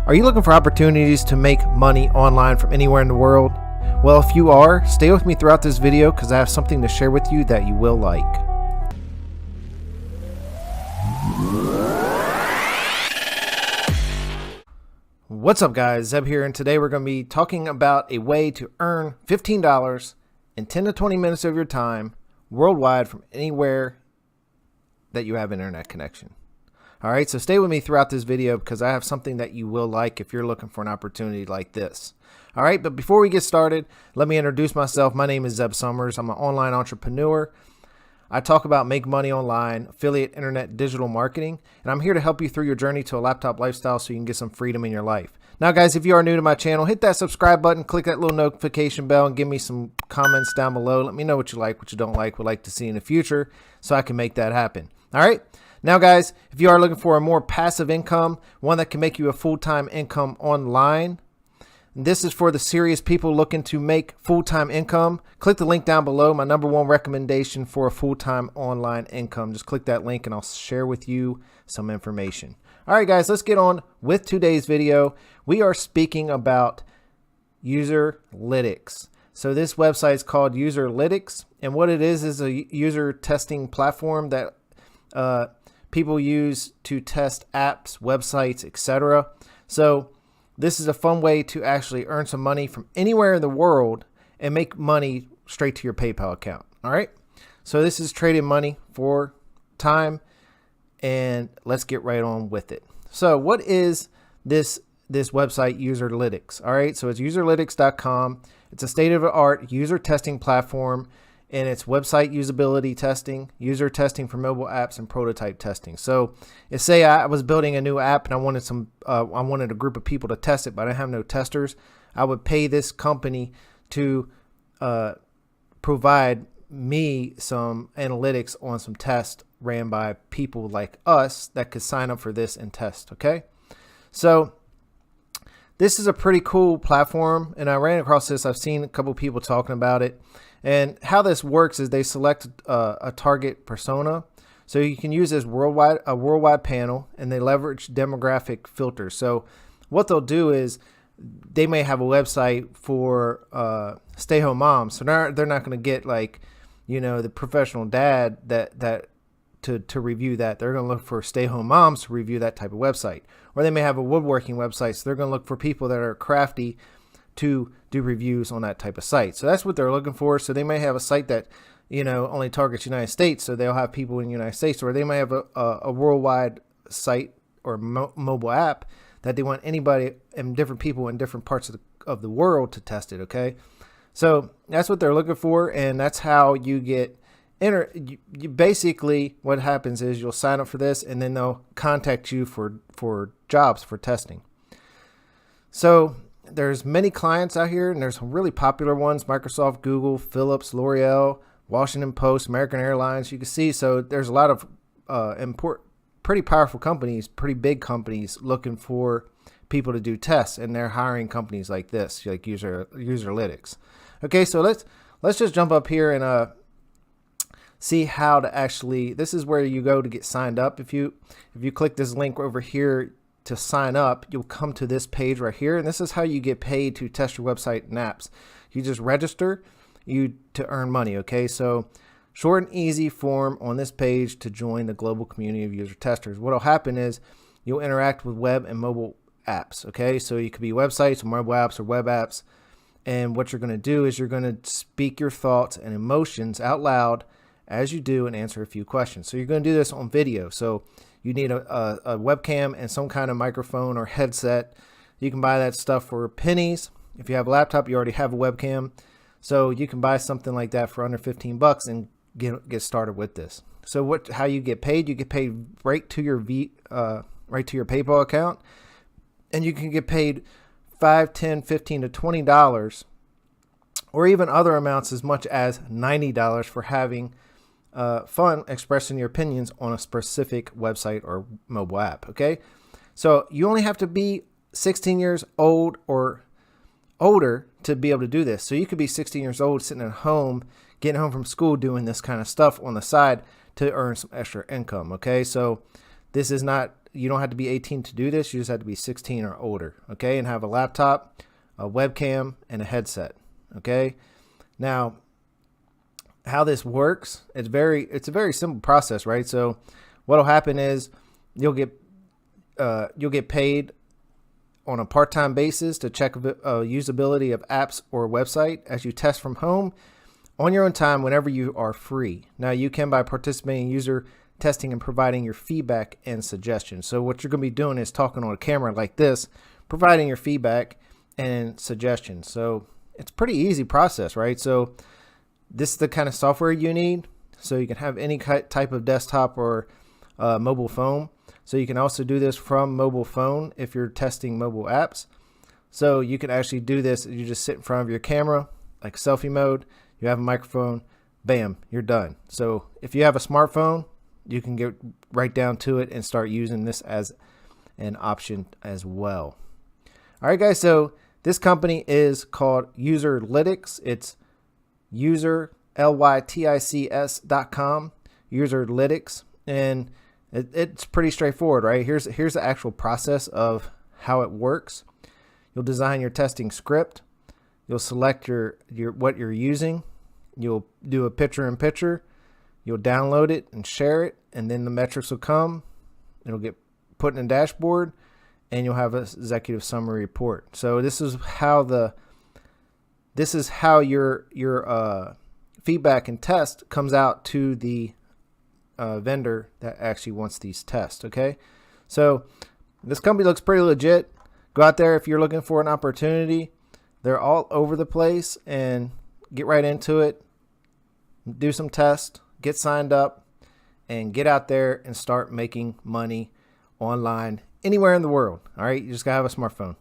Are you looking for opportunities to make money online from anywhere in the world? Well, if you are, stay with me throughout this video because I have something to share with you that you will like. What's up guys, Zeb here, and today we're going to be talking about a way to earn $15 in 10 to 20 minutes of your time worldwide from anywhere that you have an internet connection. Alright, so stay with me throughout this video because I have something that you will like if you're looking for an opportunity like this. Alright, but before we get started, let me introduce myself. My name is Zeb Summers. I'm an online entrepreneur. I talk about make money online, affiliate, internet, digital marketing, and I'm here to help you through your journey to a laptop lifestyle so you can get some freedom in your life. Now guys, if you are new to my channel, hit that subscribe button, click that little notification bell, and give me some comments down below. Let me know what you like, what you don't like, would like to see in the future so I can make that happen. Alright? Now guys, if you are looking for a more passive income, one that can make you a full-time income online, this is for the serious people looking to make full-time income. Click the link down below, my #1 recommendation for a full-time online income. Just click that link and I'll share with you some information. All right guys, let's get on with today's video. We are speaking about Userlytx. So this website is called Userlytx, and what it is a user testing platform that people use to test apps, websites, etc. So this is a fun way to actually earn some money from anywhere in the world and make money straight to your PayPal account. All right. So this is trading money for time, and let's get right on with it. So what is this website, Userlytx? All right. So it's userlytx.com. It's a state-of-the-art user testing platform, and it's website usability testing, user testing for mobile apps, and prototype testing. So if say I was building a new app and I wanted a group of people to test it, but I have no testers, I would pay this company to provide me some analytics on some tests ran by people like us that could sign up for this and test. Okay, so this is a pretty cool platform, and I ran across this. I've seen a couple people talking about it. And how this works is they select a target persona. So you can use this worldwide panel, and they leverage demographic filters. So what they'll do is they may have a website for stay-home moms. So they're not going to get, like, you know, the professional dad to review that. They're going to look for stay-home moms to review that type of website. Or they may have a woodworking website. So they're going to look for people that are crafty to do reviews on that type of site. So that's what they're looking for. So they may have a site that, you know, only targets United States. So they'll have people in the United States, or they may have a worldwide site or mobile app that they want anybody and different people in different parts of the world to test it. Okay. So that's what they're looking for. And that's how you get you basically, what happens is you'll sign up for this, and then they'll contact you for jobs for testing. So there's many clients out here, and there's some really popular ones: Microsoft, Google, Philips, L'Oreal, Washington Post, American Airlines. You can see, so there's a lot of pretty powerful companies, pretty big companies looking for people to do tests, and they're hiring companies like this, like Userlytx. Okay, so let's just jump up here and see how to actually. This is where you go to get signed up. If you click this link over here to sign up, you'll come to this page right here, and this is how you get paid to test your website and apps. You just register to earn money. Okay, so short and easy form on this page to join the global community of user testers. What will happen is you'll interact with web and mobile apps. Okay, so you could be websites or mobile apps or web apps, and what you're going to do is you're going to speak your thoughts and emotions out loud as you do and answer a few questions. So you're going to do this on video. So you need a webcam and some kind of microphone or headset. You can buy that stuff for pennies. If you have a laptop, you already have a webcam. So you can buy something like that for under 15 bucks and get started with this. So how you get paid? You get paid right to your PayPal account, and you can get paid $5, $10, $15 to $20, or even other amounts as much as $90 for having fun expressing your opinions on a specific website or mobile app. Okay, so you only have to be 16 years old or older to be able to do this. So you could be 16 years old sitting at home, getting home from school, doing this kind of stuff on the side to earn some extra income. Okay, so this is not you don't have to be 18 to do this. You just have to be 16 or older, okay, and have a laptop, a webcam, and a headset, okay. Now, how this works, it's a very simple process, right? So what'll happen is you'll get paid on a part-time basis to check usability of apps or website as you test from home on your own time whenever you are free. Now, you can by participating in user testing and providing your feedback and suggestions. So what you're going to be doing is talking on a camera like this, providing your feedback and suggestions. So it's a pretty easy process, right? So this is the kind of software you need. So you can have any type of desktop or mobile phone. So you can also do this from mobile phone if you're testing mobile apps. So you can actually do this. You just sit in front of your camera, like selfie mode. You have a microphone, bam, you're done. So if you have a smartphone, you can get right down to it and start using this as an option as well. All right, guys. So this company is called Userlytx. It's Userlytx.com, Userlytx, and it's pretty straightforward, right? Here's the actual process of how it works. You'll design your testing script. You'll select your what you're using. You'll do a picture-in-picture. You'll download it and share it, and then the metrics will come. It'll get put in a dashboard, and you'll have an executive summary report. So this is how your feedback and test comes out to the vendor that actually wants these tests. Okay, so this company looks pretty legit. Go out there if you're looking for an opportunity. They're all over the place, and get right into it. Do some tests, get signed up, and get out there and start making money online anywhere in the world. All right, you just gotta have a smartphone.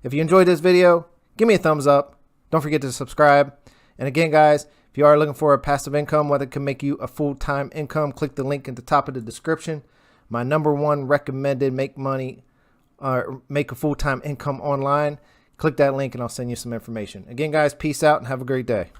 If you enjoyed this video, give me a thumbs up. Don't forget to subscribe. And again, guys, if you are looking for a passive income, whether it can make you a full-time income, click the link at the top of the description. My #1 recommended make a full-time income online. Click that link and I'll send you some information. Again, guys, peace out and have a great day.